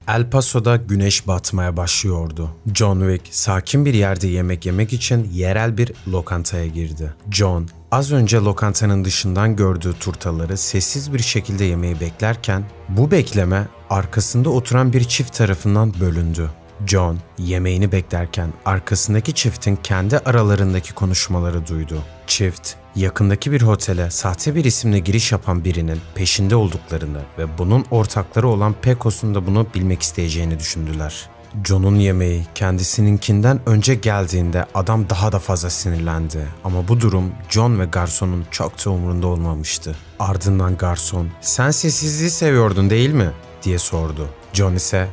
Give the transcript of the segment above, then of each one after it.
El Paso'da güneş batmaya başlıyordu. John Wick sakin bir yerde yemek yemek için yerel bir lokantaya girdi. John, az önce lokantanın dışından gördüğü turtaları sessiz bir şekilde yemeyi beklerken, bu bekleme arkasında oturan bir çift tarafından bölündü. John, yemeğini beklerken arkasındaki çiftin kendi aralarındaki konuşmaları duydu. Çift, yakındaki bir otele sahte bir isimle giriş yapan birinin peşinde olduklarını ve bunun ortakları olan Pecos'un da bunu bilmek isteyeceğini düşündüler. John'un yemeği kendisininkinden önce geldiğinde adam daha da fazla sinirlendi. Ama bu durum John ve garsonun çok da umurunda olmamıştı. Ardından garson, "Sen sessizliği seviyordun değil mi?" diye sordu. John ise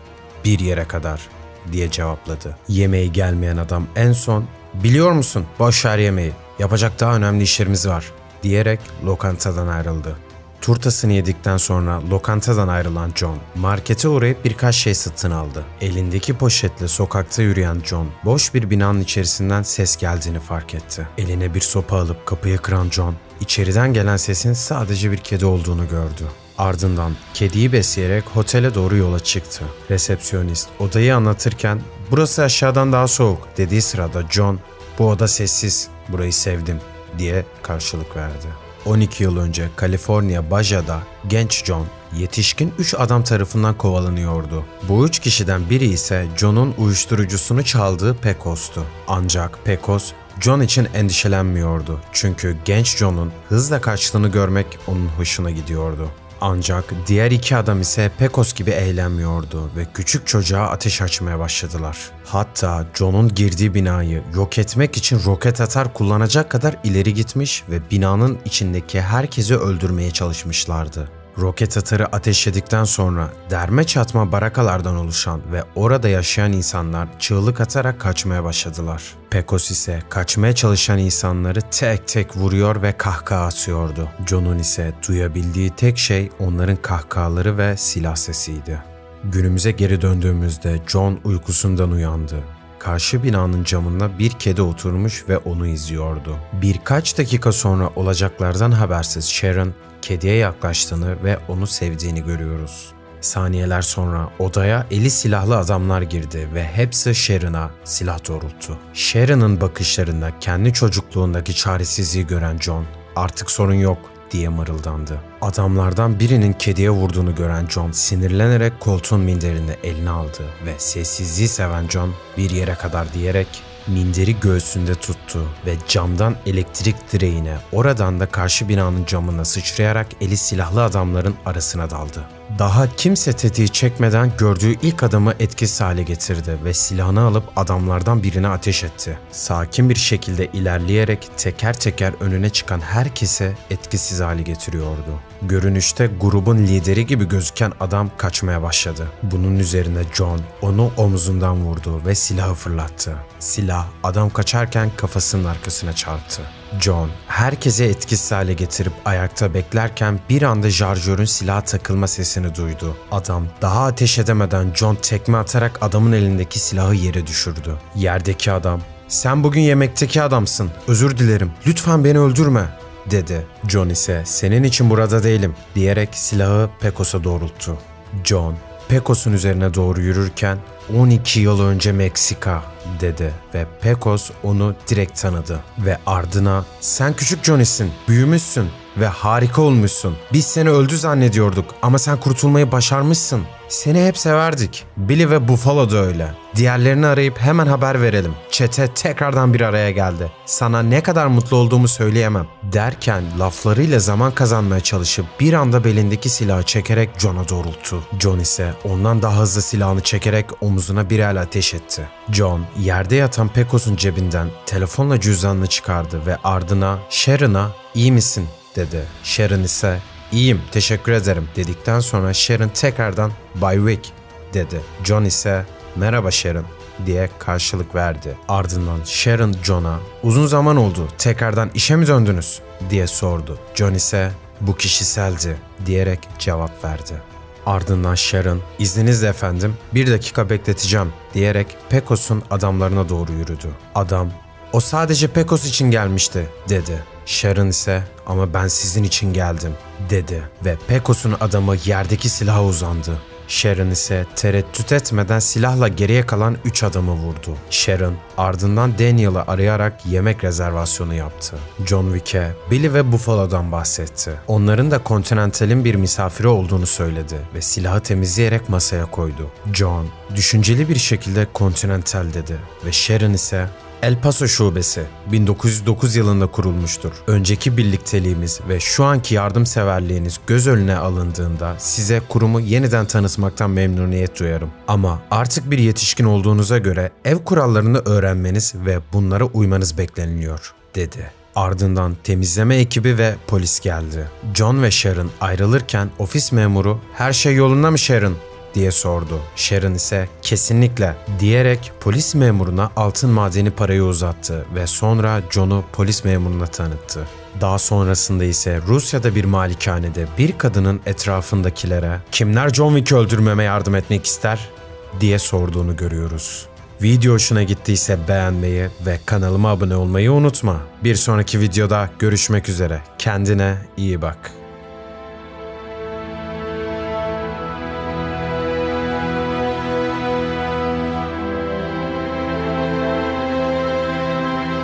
"Bir yere kadar" diye cevapladı. Yemeğe gelmeyen adam en son, "Biliyor musun, boş ver yemeği, yapacak daha önemli işlerimiz var" diyerek lokantadan ayrıldı. Turtasını yedikten sonra lokantadan ayrılan John, markete uğrayıp birkaç şey satın aldı. Elindeki poşetle sokakta yürüyen John, boş bir binanın içerisinden ses geldiğini fark etti. Eline bir sopa alıp kapıyı kıran John, içeriden gelen sesin sadece bir kedi olduğunu gördü. Ardından kediyi besleyerek otele doğru yola çıktı. Resepsiyonist odayı anlatırken "Burası aşağıdan daha soğuk" dediği sırada John, "Bu oda sessiz, burayı sevdim" diye karşılık verdi. 12 yıl önce Kaliforniya Baja'da genç John, yetişkin 3 adam tarafından kovalanıyordu. Bu 3 kişiden biri ise John'un uyuşturucusunu çaldığı Pecos'tu. Ancak Pecos, John için endişelenmiyordu. Çünkü genç John'un hızla kaçtığını görmek onun hoşuna gidiyordu. Ancak diğer 2 adam ise Pecos gibi eğlenmiyordu ve küçük çocuğa ateş açmaya başladılar. Hatta John'un girdiği binayı yok etmek için roket atar kullanacak kadar ileri gitmiş ve binanın içindeki herkesi öldürmeye çalışmışlardı. Roket atarı ateşledikten sonra derme çatma barakalardan oluşan ve orada yaşayan insanlar çığlık atarak kaçmaya başladılar. Pecos ise kaçmaya çalışan insanları tek tek vuruyor ve kahkaha atıyordu. John'un ise duyabildiği tek şey onların kahkahaları ve silah sesiydi. Günümüze geri döndüğümüzde John uykusundan uyandı. Karşı binanın camında bir kedi oturmuş ve onu izliyordu. Birkaç dakika sonra olacaklardan habersiz Sharon, kediye yaklaştığını ve onu sevdiğini görüyoruz. Saniyeler sonra odaya eli silahlı adamlar girdi ve hepsi Sharon'a silah doğrulttu. Sharon'ın bakışlarında kendi çocukluğundaki çaresizliği gören John, "Artık sorun yok" diye mırıldandı. Adamlardan birinin kediye vurduğunu gören John sinirlenerek koltuğun minderini eline aldı ve sessizliği seven John, "Bir yere kadar" diyerek minderi göğsünde tuttu ve camdan elektrik direğine, oradan da karşı binanın camına sıçrayarak eli silahlı adamların arasına daldı. Daha kimse tetiği çekmeden gördüğü ilk adamı etkisiz hale getirdi ve silahını alıp adamlardan birine ateş etti. Sakin bir şekilde ilerleyerek teker teker önüne çıkan herkese etkisiz hale getiriyordu. Görünüşte grubun lideri gibi gözüken adam kaçmaya başladı. Bunun üzerine John onu omzundan vurdu ve silahı fırlattı. Silah adam kaçarken kafasının arkasına çarptı. John, herkese etkisiz hale getirip ayakta beklerken bir anda şarjörün silaha takılma sesini duydu. Adam daha ateş edemeden John tekme atarak adamın elindeki silahı yere düşürdü. Yerdeki adam, "Sen bugün yemekteki adamsın, özür dilerim, lütfen beni öldürme" dedi. John ise "Senin için burada değilim" diyerek silahı Pecos'a doğrulttu. John, Pecos'un üzerine doğru yürürken 12 yıl önce Meksika dedi ve Pecos onu direkt tanıdı ve ardına "Sen küçük Johnny'sin, büyümüşsün ve harika olmuşsun. Biz seni öldü zannediyorduk ama sen kurtulmayı başarmışsın. Seni hep severdik. Billy ve Buffalo da öyle. Diğerlerini arayıp hemen haber verelim. Çete tekrardan bir araya geldi. Sana ne kadar mutlu olduğumu söyleyemem" derken laflarıyla zaman kazanmaya çalışıp bir anda belindeki silahı çekerek John'a doğrulttu. John ise ondan daha hızlı silahını çekerek omuzuna bir el ateş etti. John, yerde yatan Pecos'un cebinden telefonla cüzdanını çıkardı ve ardına Sharon'a "İyi misin?" dedi. Sharon ise "İyiyim, teşekkür ederim" dedikten sonra Sharon tekrardan "Bay Wick" dedi. John ise "Merhaba Sharon" diye karşılık verdi. Ardından Sharon John'a "Uzun zaman oldu, tekrardan işe mi döndünüz?" diye sordu. John ise "Bu kişiseldi" diyerek cevap verdi. Ardından Sharon, "İzninizle efendim, bir dakika bekleteceğim" diyerek Pecos'un adamlarına doğru yürüdü. Adam, "O sadece Pecos için gelmişti" dedi. Sharon ise "Ama ben sizin için geldim" dedi ve Pecos'un adamı yerdeki silaha uzandı. Sharon ise tereddüt etmeden silahla geriye kalan 3 adamı vurdu. Sharon ardından Daniel'ı arayarak yemek rezervasyonu yaptı. John Wick'e Billy ve Buffalo'dan bahsetti. Onların da Continental'in bir misafiri olduğunu söyledi ve silahı temizleyerek masaya koydu. John düşünceli bir şekilde Continental dedi ve Sharon ise El Paso Şubesi 1909 yılında kurulmuştur. Önceki birlikteliğimiz ve şu anki yardımseverliğiniz göz önüne alındığında size kurumu yeniden tanıtmaktan memnuniyet duyarım. Ama artık bir yetişkin olduğunuza göre ev kurallarını öğrenmeniz ve bunlara uymanız bekleniliyor, dedi. Ardından temizleme ekibi ve polis geldi. John ve Sharon ayrılırken ofis memuru "Her şey yolunda mı Sharon?" diye sordu. Sharon ise "Kesinlikle" diyerek polis memuruna altın madeni parayı uzattı ve sonra John'u polis memuruna tanıttı. Daha sonrasında ise Rusya'da bir malikanede bir kadının etrafındakilere "Kimler John Wick'i öldürmeme yardım etmek ister?" diye sorduğunu görüyoruz. Video hoşuna gittiyse beğenmeyi ve kanalıma abone olmayı unutma. Bir sonraki videoda görüşmek üzere. Kendine iyi bak.